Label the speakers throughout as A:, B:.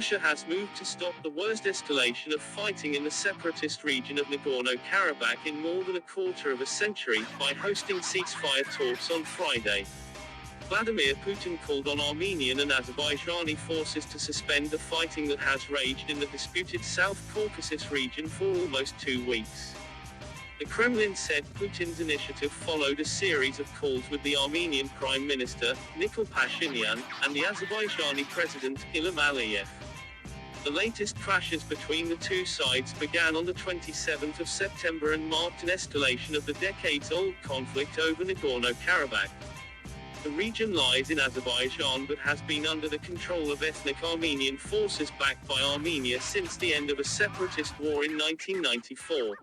A: Russia has moved to stop the worst escalation of fighting in the separatist region of Nagorno-Karabakh in more than a quarter of a century, by hosting ceasefire talks on Friday. Vladimir Putin called on Armenian and Azerbaijani forces to suspend the fighting that has raged in the disputed South Caucasus region for almost 2 weeks. The Kremlin said Putin's initiative followed a series of calls with the Armenian Prime Minister, Nikol Pashinyan, and the Azerbaijani President, Ilham Aliyev. The latest clashes between the two sides began on the 27th of September and marked an escalation of the decades-old conflict over Nagorno-Karabakh. The region lies in Azerbaijan but has been under the control of ethnic Armenian forces backed by Armenia since the end of a separatist war in 1994.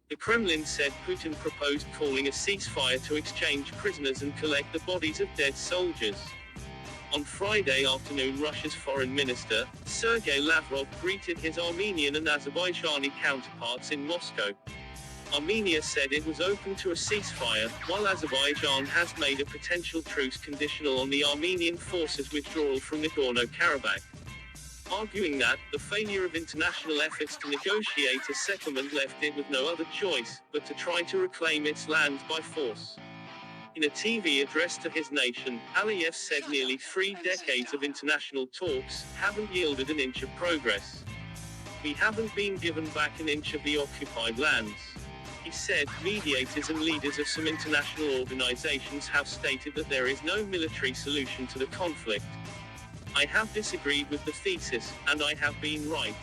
A: The Kremlin said Putin proposed calling a ceasefire to exchange prisoners and collect the bodies of dead soldiers. On Friday afternoon, Russia's foreign minister, Sergei Lavrov, greeted his Armenian and Azerbaijani counterparts in Moscow. Armenia said it was open to a ceasefire, while Azerbaijan has made a potential truce conditional on the Armenian forces' withdrawal from Nagorno-Karabakh, arguing that the failure of international efforts to negotiate a settlement left it with no other choice but to try to reclaim its lands by force. In a TV address to his nation, Aliyev said nearly 3 decades of international talks haven't yielded an inch of progress. We haven't been given back an inch of the occupied lands. He said, mediators and leaders of some international organizations have stated that there is no military solution to the conflict. I have disagreed with the thesis, and I have been right.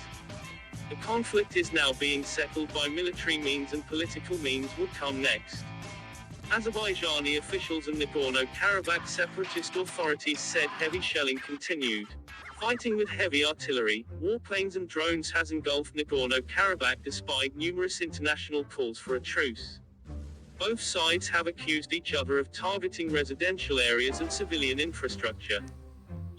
A: The conflict is now being settled by military means and political means will come next. Azerbaijani officials and Nagorno-Karabakh separatist authorities said heavy shelling continued. Fighting with heavy artillery, warplanes and drones has engulfed Nagorno-Karabakh despite numerous international calls for a truce. Both sides have accused each other of targeting residential areas and civilian infrastructure.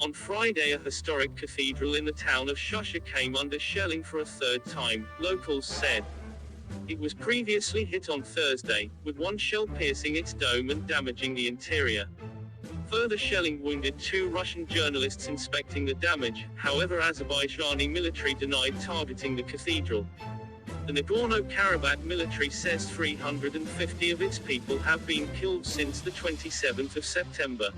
A: On Friday, a historic cathedral in the town of Shusha came under shelling for a 3rd time, locals said. It was previously hit on Thursday, with one shell piercing its dome and damaging the interior. Further shelling wounded 2 Russian journalists inspecting the damage, however Azerbaijani military denied targeting the cathedral. The Nagorno-Karabakh military says 350 of its people have been killed since the 27th of September.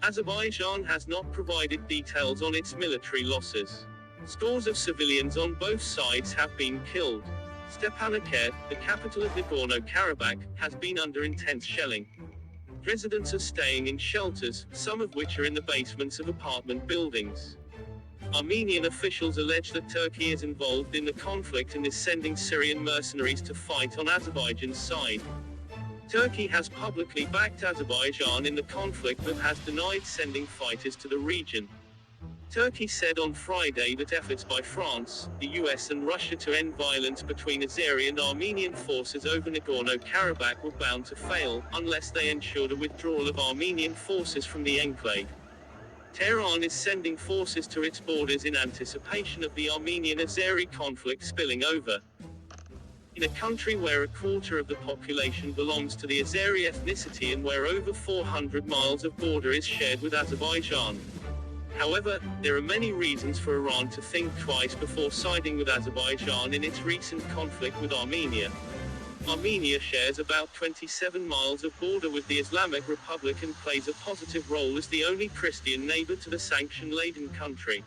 A: Azerbaijan has not provided details on its military losses. Scores of civilians on both sides have been killed. Stepanakert, the capital of Nagorno-Karabakh, has been under intense shelling. Residents are staying in shelters, some of which are in the basements of apartment buildings. Armenian officials allege that Turkey is involved in the conflict and is sending Syrian mercenaries to fight on Azerbaijan's side. Turkey has publicly backed Azerbaijan in the conflict but has denied sending fighters to the region. Turkey said on Friday that efforts by France, the US and Russia to end violence between Azeri and Armenian forces over Nagorno-Karabakh were bound to fail, unless they ensured a withdrawal of Armenian forces from the enclave. Tehran is sending forces to its borders in anticipation of the Armenian-Azeri conflict spilling over. In a country where a quarter of the population belongs to the Azeri ethnicity and where over 400 miles of border is shared with Azerbaijan. However, there are many reasons for Iran to think twice before siding with Azerbaijan in its recent conflict with Armenia. Armenia shares about 27 miles of border with the Islamic Republic and plays a positive role as the only Christian neighbor to the sanction-laden country.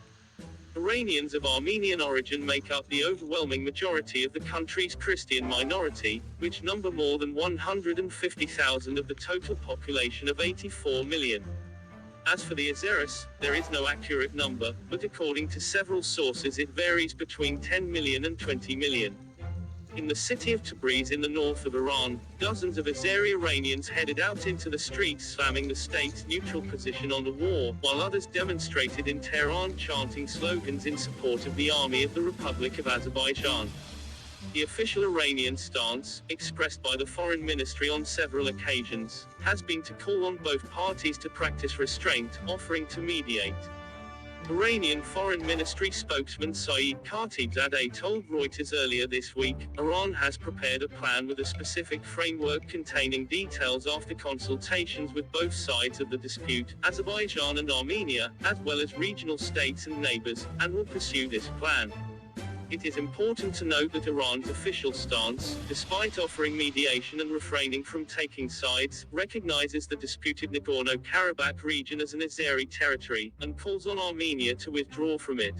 A: Iranians of Armenian origin make up the overwhelming majority of the country's Christian minority, which number more than 150,000 of the total population of 84 million. As for the Azeris, there is no accurate number, but according to several sources it varies between 10 million and 20 million. In the city of Tabriz in the north of Iran, dozens of Azeri Iranians headed out into the streets slamming the state's neutral position on the war, while others demonstrated in Tehran chanting slogans in support of the Army of the Republic of Azerbaijan. The official Iranian stance, expressed by the foreign ministry on several occasions, has been to call on both parties to practice restraint, offering to mediate. Iranian Foreign Ministry spokesman Saeed Khatibzadeh told Reuters earlier this week, Iran has prepared a plan with a specific framework containing details after consultations with both sides of the dispute, Azerbaijan and Armenia, as well as regional states and neighbors, and will pursue this plan. It is important to note that Iran's official stance, despite offering mediation and refraining from taking sides, recognizes the disputed Nagorno-Karabakh region as an Azeri territory, and calls on Armenia to withdraw from it.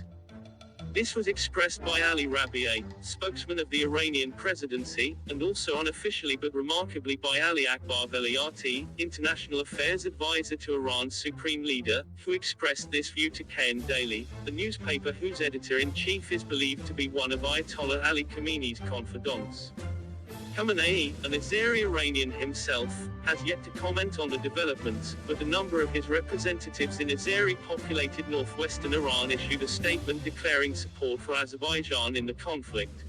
A: This was expressed by Ali Rabiei, spokesman of the Iranian presidency, and also unofficially but remarkably by Ali Akbar Veliati, international affairs advisor to Iran's supreme leader, who expressed this view to Kayan Daily, the newspaper whose editor-in-chief is believed to be one of Ayatollah Ali Khamenei's confidants. Khamenei, an Azeri Iranian himself, has yet to comment on the developments, but a number of his representatives in Azeri-populated northwestern Iran issued a statement declaring support for Azerbaijan in the conflict.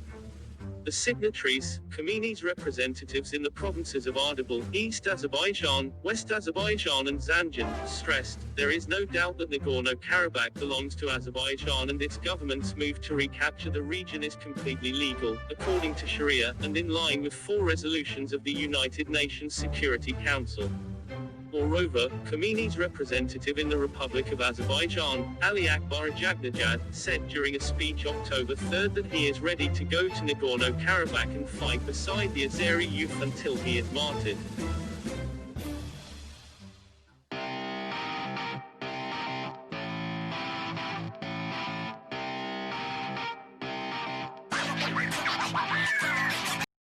A: The signatories, Khamenei's representatives in the provinces of Ardabil, East Azerbaijan, West Azerbaijan and Zanjan, stressed, there is no doubt that Nagorno-Karabakh belongs to Azerbaijan and its government's move to recapture the region is completely legal, according to Sharia, and in line with 4 resolutions of the United Nations Security Council. Moreover, Khamenei's representative in the Republic of Azerbaijan, Ali Akbar Jagnejad, said during a speech October 3 that he is ready to go to Nagorno-Karabakh and fight beside the Azeri youth until he is martyred.